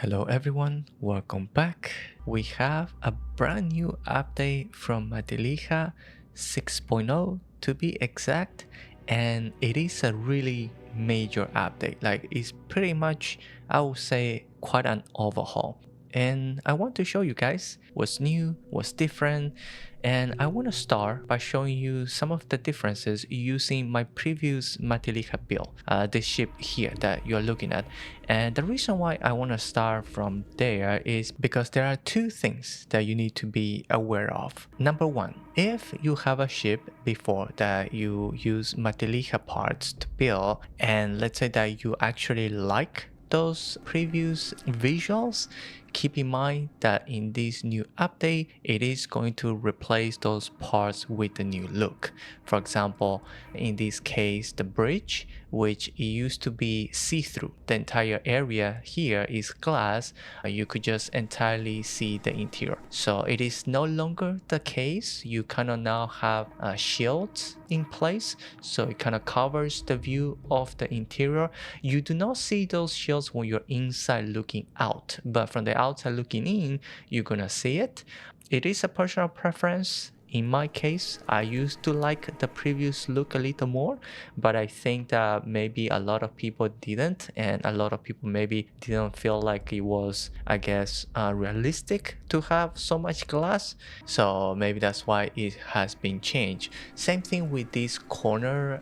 Hello everyone, welcome back. We have a brand new update from Matilija 6.0 to be exact, and it is a really major update. Like it's pretty much, I would say, quite an overhaul. And I want to show you guys what's new, what's different, and I want to start by showing you some of the differences using my previous Matilija build, this ship here that you're looking at. And the reason why I want to start from there is because there are two things that you need to be aware of. Number one, if you have a ship before that you use Matilija parts to build, and let's say that you actually like those previous visuals, keep in mind that in this new update, it is going to replace those parts with the new look. For example, in this case, the bridge, which it used to be see-through. The entire area here is glass. You could just entirely see the interior. So it is no longer the case. You kind of now have shields in place. So it kind of covers the view of the interior. You do not see those shields when you're inside looking out, but from the outside looking in, you're gonna see it. It is a personal preference. In my case, I used to like the previous look a little more, but I think that maybe a lot of people didn't, and a lot of people maybe didn't feel like it was, I guess, realistic to have so much glass. So maybe that's why it has been changed. Same thing with this corner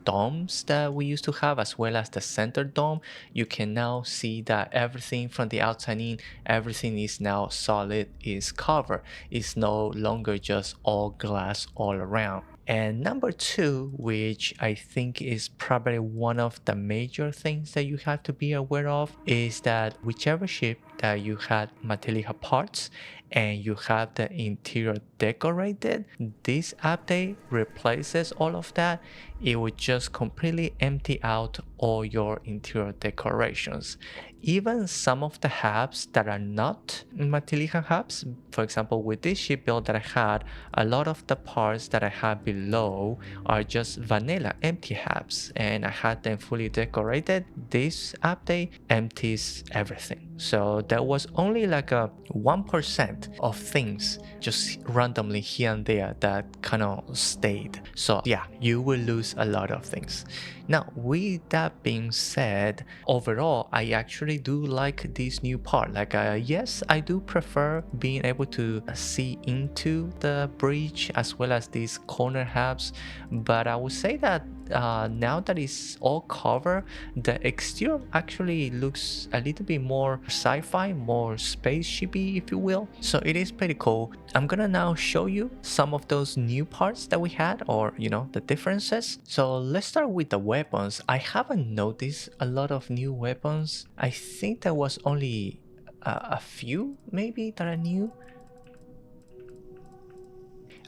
domes that we used to have, as well as the center dome. You can now see that everything from the outside in, everything is now solid, is covered. It's no longer just all glass all around. And number two, which I think is probably one of the major things that you have to be aware of, is that whichever ship that you had Matilija parts and you have the interior decorated, this update replaces all of that. It would just completely empty out all your interior decorations. Even some of the hubs that are not Matilija hubs, for example, with this ship build that I had, a lot of the parts that I had below are just vanilla empty hubs, and I had them fully decorated. This update empties everything. So there was only like a 1% of things just randomly here and there that kind of stayed. So yeah, you will lose a lot of things. Now, with that being said, overall, I actually do like this new part. Like, yes, I do prefer being able to see into the bridge as well as these corner hubs, but I would say that now that it's all covered, the exterior actually looks a little bit more sci-fi, more spaceshipy, if you will. So it is pretty cool. I'm gonna now show you some of those new parts that we had, or the differences. So let's start with the weapons. I haven't noticed a lot of new weapons. I think there was only a few maybe that are new.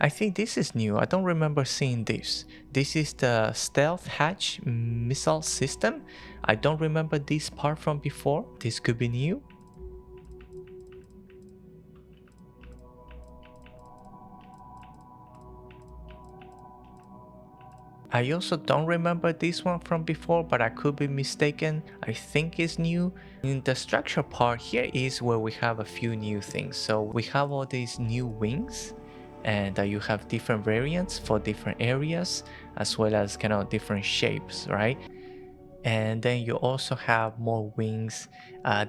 I think this is new. I don't remember seeing this. This is the stealth hatch missile system. I don't remember this part from before. This could be new. I also don't remember this one from before, but I could be mistaken. I think it's new. In the structure part, here is where we have a few new things. So we have all these new wings, and you have different variants for different areas, as well as kind of different shapes, right? And then you also have more wings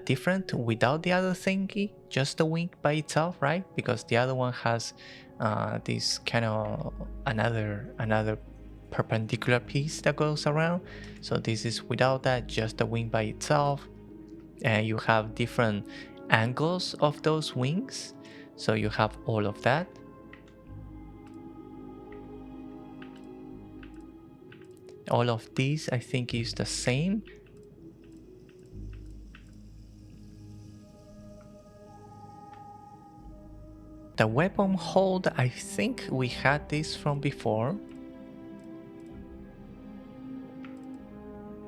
different without the other thingy, just the wing by itself, right? Because the other one has this kind of another perpendicular piece that goes around. So this is without that, just the wing by itself. And you have different angles of those wings, so you have all of that. All of these I think is the same. The weapon hold, I think we had this from before.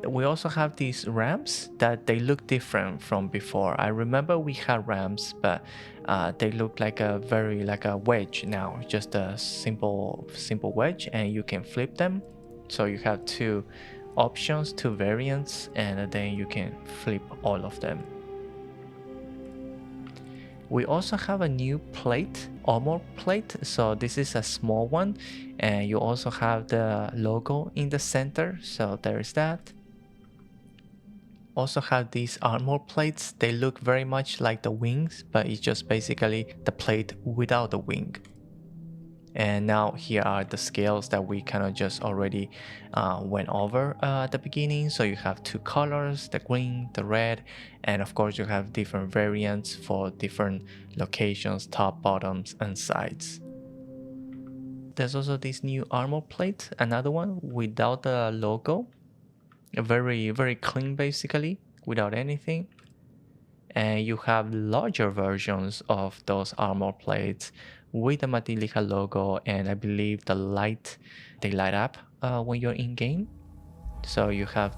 We also have these ramps that they look different from before. I remember we had ramps, but they look like a wedge now, just a simple wedge, and you can flip them. So you have two options, two variants, and then you can flip all of them. We also have a new plate, armor plate. So this is a small one, and you also have the logo in the center. So there's that. Also have these armor plates. They look very much like the wings, but it's just basically the plate without the wing. And now here are the scales that we kind of just already went over at the beginning. So you have two colors, the green, the red, and of course you have different variants for different locations, top, bottoms, and sides. There's also this new armor plate, another one without the logo. Very, very clean basically, without anything. And you have larger versions of those armor plates with the Matilija logo, and I believe they light up when you're in game. So you have,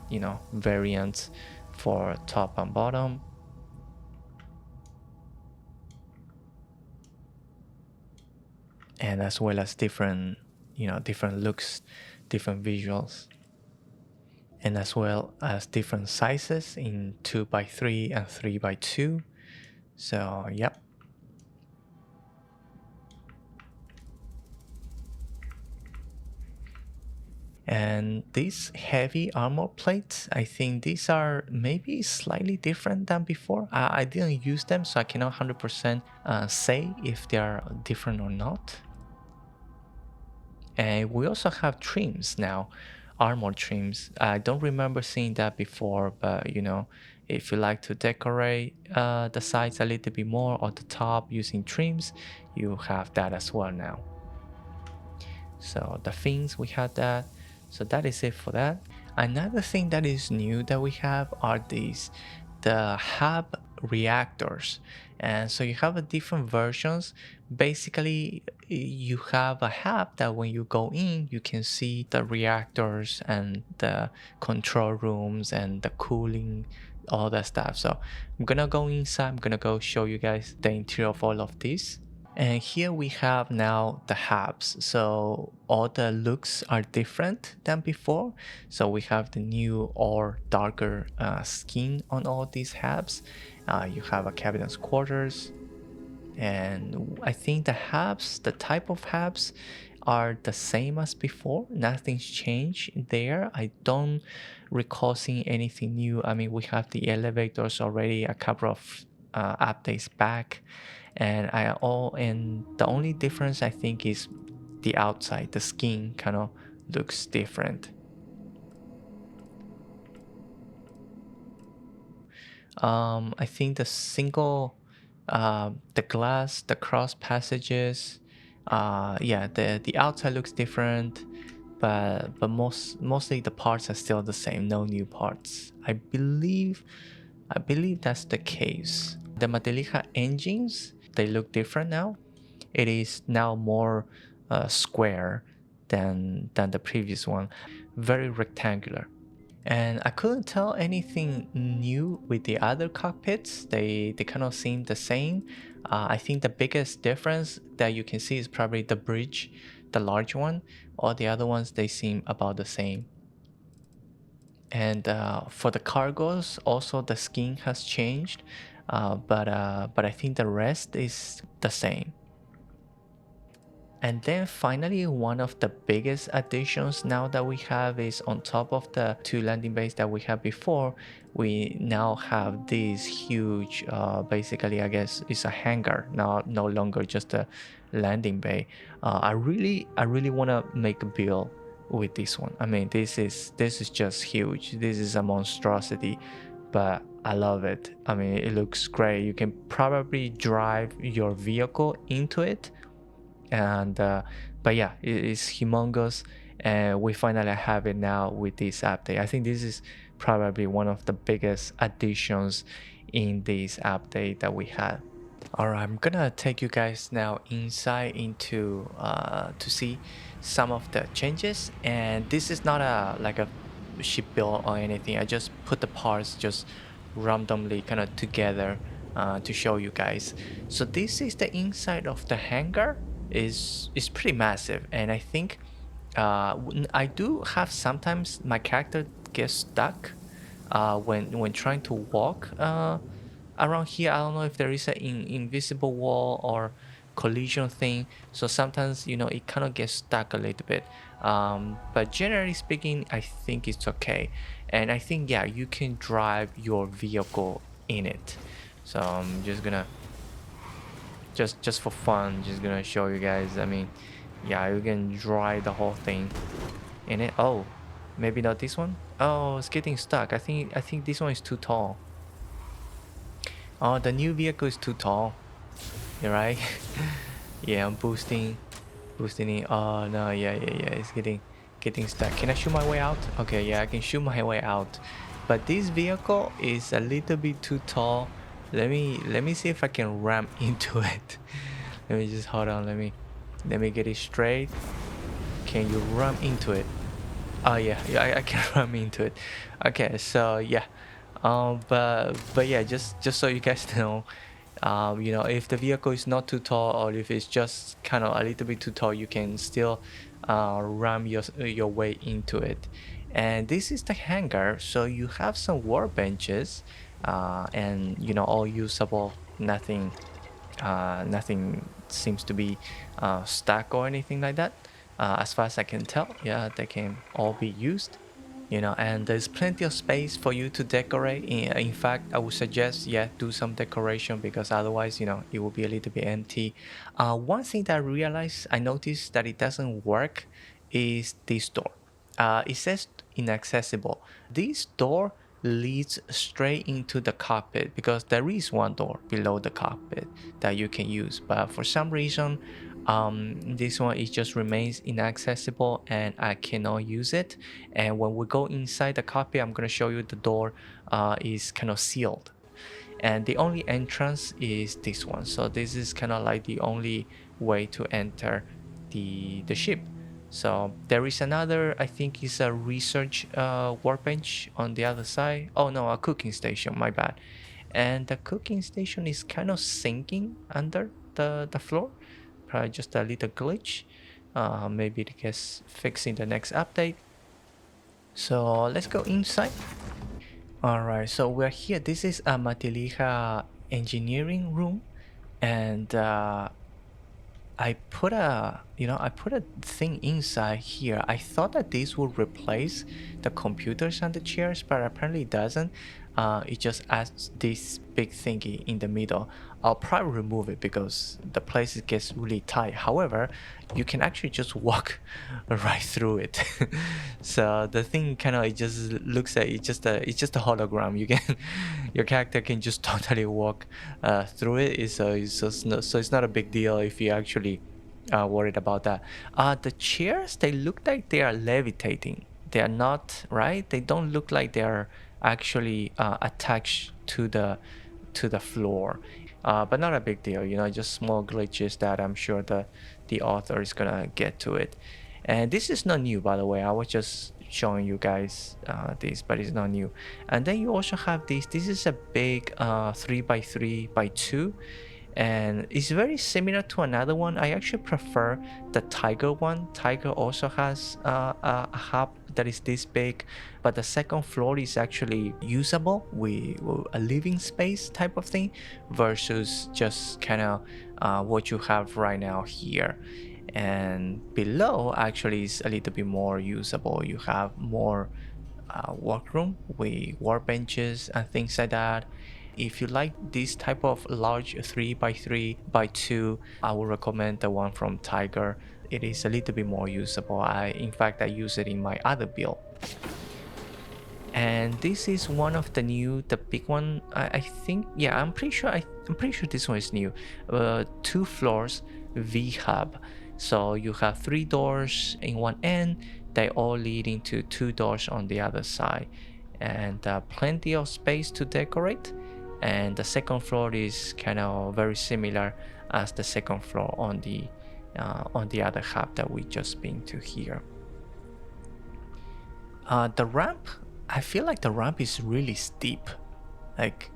variants for top and bottom. And as well as different looks, different visuals. And as well as different sizes in 2x3 and 3x2. So, yep. And these heavy armor plates, I think these are maybe slightly different than before. I didn't use them, so I cannot 100% say if they are different or not. And we also have trims now, armor trims. I don't remember seeing that before, but if you like to decorate the sides a little bit more or the top using trims, you have that as well now. So the fins, we had that. So that is it for that. Another thing that is new that we have are the hub reactors. And so you have different versions. Basically, you have a hub that when you go in, you can see the reactors and the control rooms and the cooling, all that stuff. So I'm gonna go inside, I'm gonna go show you guys the interior of all of this. And here we have now the hubs. So all the looks are different than before. So we have the new or darker skin on all these hubs. You have a captain's quarters. And I think the type of hubs are the same as before. Nothing's changed there. I don't recall seeing anything new. I mean, we have the elevators already a couple of updates back. And the only difference I think is the outside. The skin kind of looks different. I think the glass, the cross passages, the outside looks different, but mostly the parts are still the same. No new parts. I believe that's the case. The Matilija engines, they look different now. It is now more square than the previous one, very rectangular. And I couldn't tell anything new with the other cockpits. They kind of seem the same. I think the biggest difference that you can see is probably the bridge, the large one. All the other ones, they seem about the same. And for the cargos, also the skin has changed, but I think the rest is the same. And then finally, one of the biggest additions now that we have is on top of the two landing bays that we had before, we now have this huge, basically, I guess it's a hangar, no longer just a landing bay. I really want to make a build with this one. I mean, this is just huge. This is a monstrosity, but I love it. I mean, it looks great. You can probably drive your vehicle into it. And but yeah, it is humongous, and we finally have it now with this update. I think this is probably one of the biggest additions in this update that we had. All right, I'm gonna take you guys now inside into to see some of the changes. And this is not like a ship build or anything. I just put the parts just randomly kind of together to show you guys. So this is the inside of the hangar. Is pretty massive, and I think I do have sometimes my character gets stuck when trying to walk around here, I don't know if there is an invisible wall or collision thing. So sometimes, you know, it kind of gets stuck a little bit. But generally speaking, I think it's okay. And I think, yeah, you can drive your vehicle in it. So I'm just gonna, just for fun, just gonna show you guys. I mean, yeah, you can drive the whole thing in it. Oh, maybe not this one. Oh, it's getting stuck. I think this one is too tall. Oh, the new vehicle is too tall. You're right. Yeah, I'm boosting it. Oh no, yeah. It's getting stuck. Can I shoot my way out? Okay, yeah, I can shoot my way out. But this vehicle is a little bit too tall. Let me see if I can ram into it. Let me just hold on. Let me get it straight. Can you ram into it? Oh yeah, I can ram into it. Okay, so yeah. But yeah, just so you guys know, you know, if the vehicle is not too tall or if it's just kind of a little bit too tall, you can still ram your way into it. And this is the hangar, so you have some workbenches, and you know, all usable. Nothing seems to be stuck or anything like that. As far as I can tell, yeah, they can all be used, you know, and there's plenty of space for you to decorate. In fact, I would suggest, yeah, do some decoration, because otherwise, you know, it will be a little bit empty. One thing that I noticed that it doesn't work is this door. It says inaccessible. This door leads straight into the cockpit, because there is one door below the cockpit that you can use, but for some reason this one, it just remains inaccessible and I cannot use it. And when we go inside the cockpit, I'm going to show you the door is kind of sealed, and the only entrance is this one. So this is kind of like the only way to enter the ship. So there is another, I think is a research workbench on the other side. Oh no, a cooking station, my bad. And the cooking station is kind of sinking under the floor. Probably just a little glitch. Maybe it gets fixed in the next update. So let's go inside. Alright, so we're here. This is a Matilija engineering room, and I put a thing inside here. I thought that this would replace the computers and the chairs, but apparently it doesn't. It just adds this big thingy in the middle. I'll probably remove it because the place gets really tight. However, you can actually just walk right through it. So the thing kind of, it just looks like it's just a hologram. You can your character can just totally walk through it. So it's not a big deal if you actually worried about that. The chairs, they look like they are levitating. They are not, right? They don't look like they are actually attached to the floor. But not a big deal, you know, just small glitches that I'm sure the author is gonna get to it. And this is not new, by the way. I was just showing you guys this, but it's not new. And then you also have this. This is a big 3x3x2, and it's very similar to another one. I actually prefer the Tiger one. Tiger also has a hub that is this big, but the second floor is actually usable with a living space type of thing, versus just kind of what you have right now here. And below actually is a little bit more usable. You have more workroom with workbenches and things like that. If you like this type of large 3x3x2, I would recommend the one from Tiger. It is a little bit more usable. In fact, I use it in my other build. And this is one of the new, the big one. I think, yeah, I'm pretty sure this one is new. 2 floors V hub. So you have 3 doors in one end. They all lead into 2 doors on the other side, and plenty of space to decorate. And the second floor is kind of very similar as the second floor on the other hub that we just been to here. The ramp, I feel like the ramp is really steep, like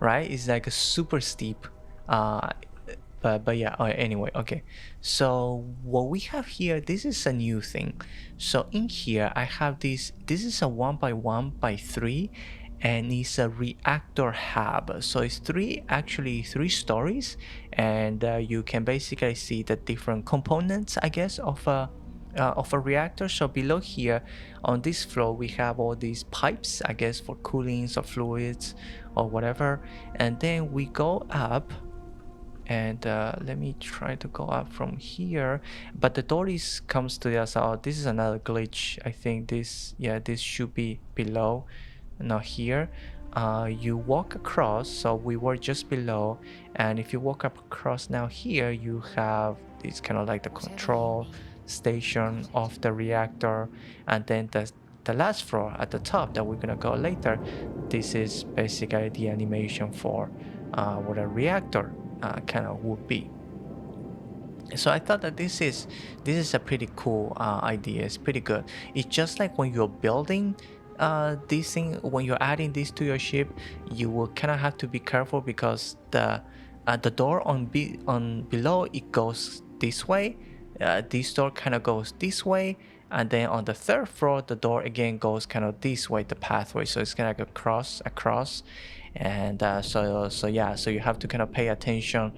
right? It's like a super steep. But yeah. Anyway, okay. So what we have here, this is a new thing. So in here, I have this. This is a 1x1x3, and it's a reactor hub. So it's actually three stories, and you can basically see the different components, I guess, of a reactor. So below here on this floor we have all these pipes, I guess, for coolings or fluids or whatever. And then we go up, and let me try to go up from here, but the door comes to the other side. Oh, this is another glitch. I think this should be below, not here. You walk across, so we were just below, and if you walk up across now, here you have it's kind of like the control station of the reactor. And then the last floor at the top that we're gonna go later, this is basically the animation for what a reactor kind of would be. So I thought that this is a pretty cool idea. It's pretty good. It's just like when you're building this thing, when you're adding this to your ship, you will kind of have to be careful, because the door on below, it goes this way. This door kind of goes this way, and then on the third floor the door again goes kind of this way, the pathway. So it's kind of like across, and so you have to kind of pay attention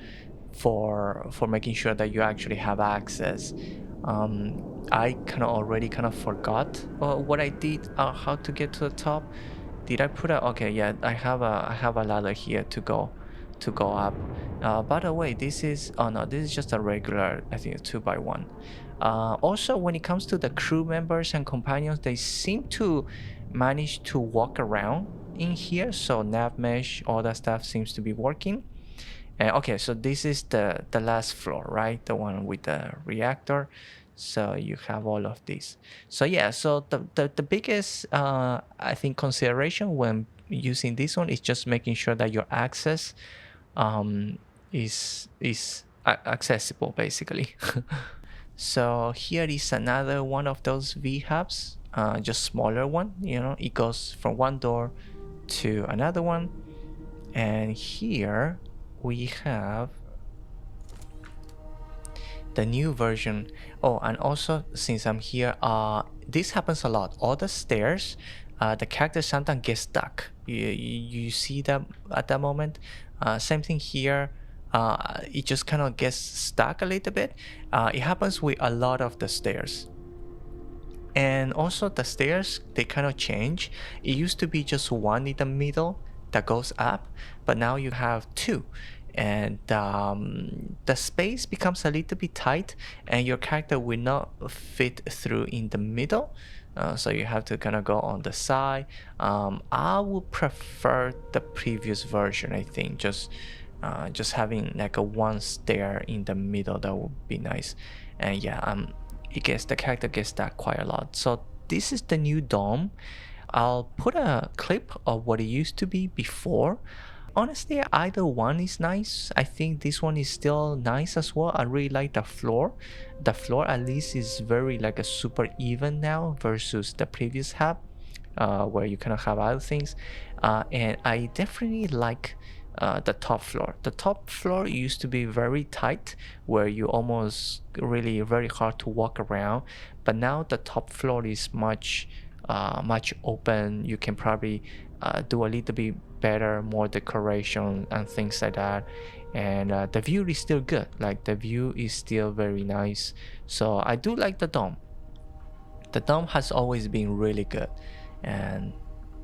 for making sure that you actually have access. I kind of already kind of forgot what I did, how to get to the top. Did I put a okay? Yeah, I have a ladder here to go up. By the way, this is this is just a regular, I think, 2x1. Also, when it comes to the crew members and companions, they seem to manage to walk around in here. So nav mesh, all that stuff seems to be working. Okay, so this is the last floor, right? The one with the reactor. So you have all of these. So yeah, so the biggest I think consideration when using this one is just making sure that your access is accessible, basically. So here is another one of those V hubs, just smaller one. It goes from one door to another one, and here we have the new version. Oh, and also, since I'm here, this happens a lot. All the stairs, the character sometimes get stuck. You see that at that moment. Same thing here. It just kind of gets stuck a little bit. It happens with a lot of the stairs. And also the stairs, they kind of change. It used to be just one in the middle that goes up, but now you have two, and the space becomes a little bit tight, and your character will not fit through in the middle. So you have to kind of go on the side. I would prefer the previous version. I think just having like a one stair in the middle, that would be nice. And yeah, the character gets that quite a lot. So this is the new dome. I'll put a clip of what it used to be before. Honestly, either one is nice. I think this one is still nice as well. I really like the floor. The floor at least is very like a super even now versus the previous hub, where you kind of have other things. And I definitely like the top floor. The top floor used to be very tight, where you almost really very hard to walk around. But now the top floor is much open. You can probably do a little bit better, more decoration and things like that. And the view is still good. Like, the view is still very nice. So I do like the dome. The dome has always been really good. And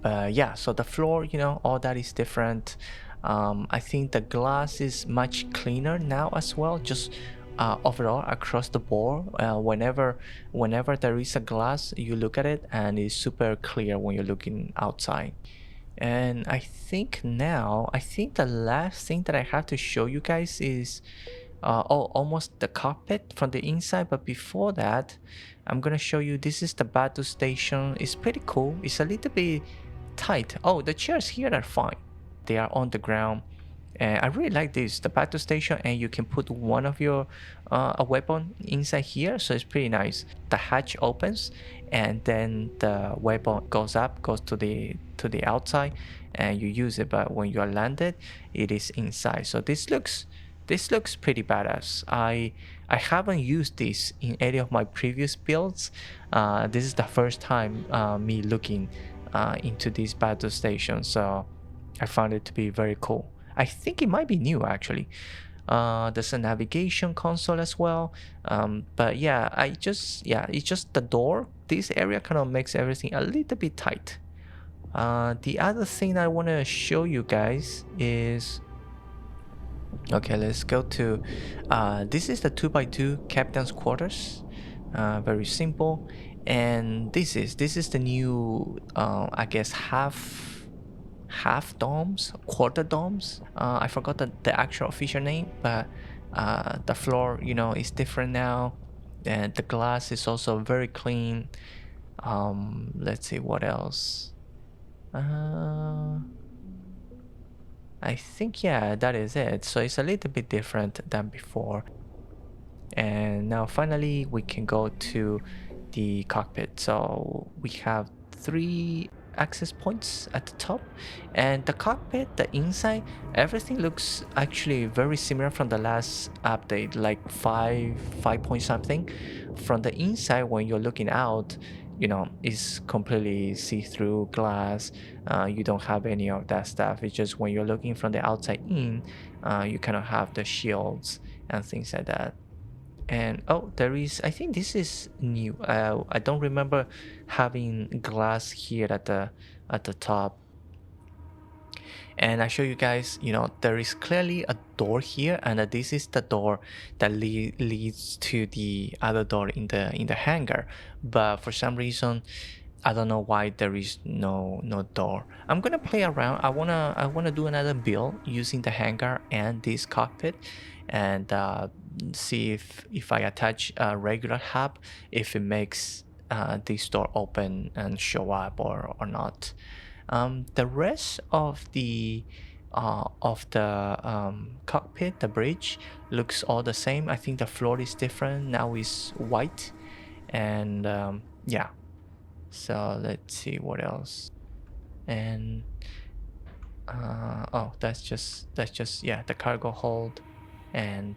yeah, so the floor, all that is different. I think the glass is much cleaner now as well. Just overall across the board, whenever there is a glass, you look at it and it's super clear when you're looking outside. And I think the last thing that I have to show you guys is almost the cockpit from the inside. But before that, I'm gonna show you, this is the battle station. It's pretty cool. It's a little bit tight. Oh, the chairs here are fine. They are on the ground. And I really like this, the battle station, and you can put one of your a weapon inside here, so it's pretty nice. The hatch opens, and then the weapon goes to the outside, and you use it. But when you are landed, it is inside. So this looks pretty badass. I haven't used this in any of my previous builds. This is the first time me looking into this battle station. So I found it to be very cool. I think it might be new actually. There's a navigation console as well. But yeah, it's just the door. This area kind of makes everything a little bit tight. The other thing I want to show you guys is, okay, let's go to, this is the 2x2 captain's quarters. Very simple. And this is the new, I guess half domes, quarter domes. I forgot the actual official name, but the floor, you know, is different now, and the glass is also very clean. Let's see what else. I think, yeah, that is it. So it's a little bit different than before. And now finally we can go to the cockpit. So we have 3 access points at the top, and the cockpit, the inside, everything looks actually very similar from the last update, like 5 point something. From the inside, when you're looking out, you know, it's completely see-through glass. You don't have any of that stuff. It's just when you're looking from the outside in, you kind of have the shields and things like that. And oh, there is, I think this is new. I don't remember having glass here at the top. And I show you guys, you know, there is clearly a door here, and this is the door that leads to the other door in the hangar. But for some reason, I don't know why there is no door. I'm gonna play around. I wanna do another build using the hangar and this cockpit, and see if I attach a regular hub, if it makes this door open and show up or not. The rest of the cockpit, the bridge, looks all the same. I think the floor is different now. It's white, and yeah. So let's see what else. And oh, that's just yeah, the cargo hold and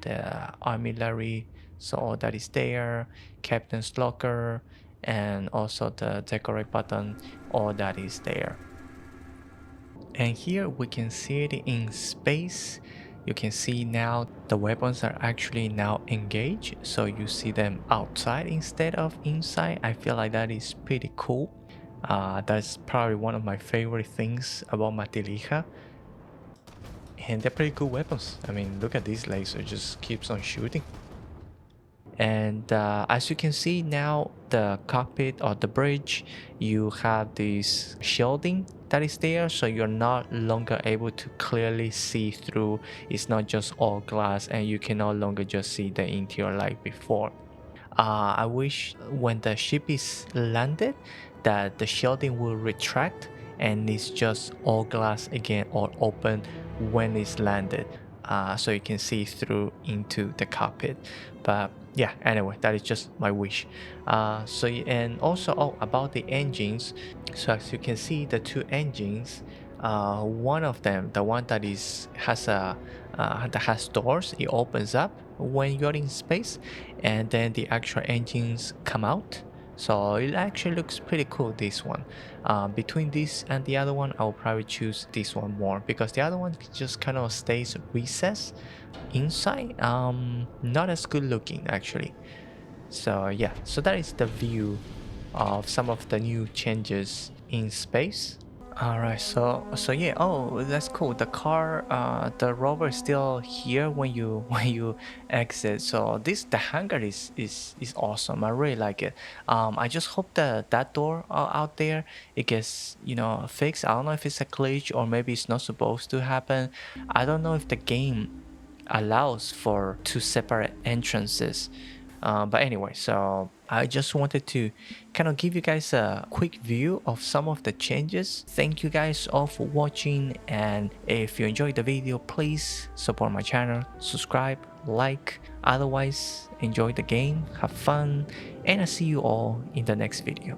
armillary. So all that is there. Captain's locker, and also the decorate button. All that is there. And here we can see it in space. You can see now the weapons are actually now engaged, so you see them outside instead of inside. I feel like that is pretty cool. That's probably one of my favorite things about Matilija. And they're pretty cool weapons. I mean, look at this laser, just keeps on shooting. And as you can see now, the cockpit or the bridge, you have this shielding that is there, so you're not longer able to clearly see through. It's not just all glass, and you can no longer just see the interior like before. I wish when the ship is landed that the shielding will retract and it's just all glass again or open when it's landed, so you can see through into the cockpit. But yeah, anyway, that is just my wish. And also about the engines, so as you can see, the 2 engines, one of them, the one that has doors, it opens up when you're in space, and then the actual engines come out. So it actually looks pretty cool, this one. Between this and the other one, I'll probably choose this one more, because the other one just kind of stays recessed inside. Not as good looking actually. So yeah, so that is the view of some of the new changes in space. All right, so yeah, oh, that's cool. The car, the rover is still here when you exit. So the hangar is awesome. I really like it. I just hope that door out there, it gets, you know, fixed. I don't know if it's a glitch or maybe it's not supposed to happen. I don't know if the game allows for 2 separate entrances. But anyway, so I just wanted to kind of give you guys a quick view of some of the changes. Thank you guys all for watching, and if you enjoyed the video, please support my channel, subscribe, like. Otherwise, enjoy the game, have fun, and I'll see you all in the next video.